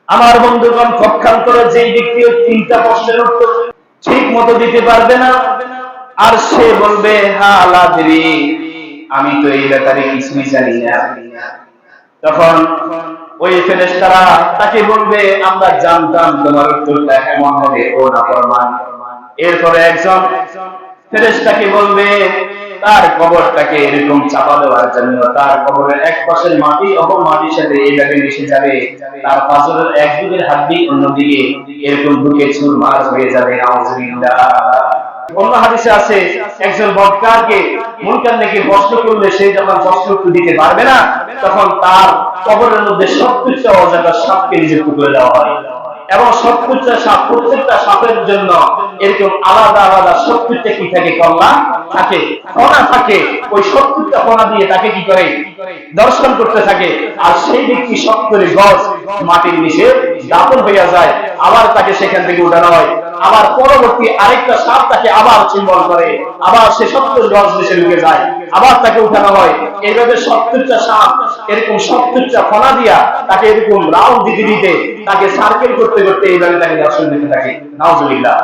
আমার বন্ধুগণ, পক্ষান্তরে যেই ব্যক্তি ওই তিনটা প্রশ্নের উত্তর ঠিক মতো দিতে পারবে না, আর সে বলবে হ্যাঁ আলাদি, আমি তো এই ব্যাপারে কিছুই জানি না, তখন ওই ফেরেশতারা তাকে বলবে আমরা জানতাম তোমার উত্তরটা এমন হবে, ও নাফরমান। এরপরে একজন ফেরেশতাকে বলবে তার কবরটাকে এরকম চাপা দেওয়ার জন্য, তার কবরের এক পাশের মাটি অপর মাটির সাথে এইভাবে মিশে যাবে, তার পাঁজরের একদিকের হাড্ডি অন্যদিকে এরকম ঢুকে চুরমার হয়ে যাবে। নাউজুবিল্লাহ। অন্য হাদিসে আছে একজন বদকারকে মুনকার নাকি প্রশ্ন করলে সে যখন প্রশ্ন উত্তর দিতে পারবে না, তখন তার কবরের মধ্যে 70টা অজানা সাপকে নিযুক্ত করে দেওয়া হয়, এবং 70টা সাপ, প্রত্যেকটা সাপের জন্য এরকম আলাদা আলাদা 70টা কি থাকে, কল্লা থাকে, ফনা থাকে। ওই 70টা ফনা দিয়ে তাকে কি করে দর্শন করতে থাকে, আর সেই ব্যক্তি 70 গজ মাটির নিচে দাফন হইয়া যায়। আবার তাকে সেখান থেকে উঠানো হয়, আবার পরবর্তী আরেকটা সাপ তাকে আবার চিম্বল করে, আবার সে 70 গজ নিচে ঢুকে যায়, আবার তাকে উঠানো হয়। এইভাবে 70টা সাপ এরকম 70টা ফনা দিয়া তাকে এরকম রাউন্ড দিতে দিতে তাকে সার্কেল করতে করতে এইভাবে তাকে দর্শন দিতে থাকে। নাউজুবিল্লাহ।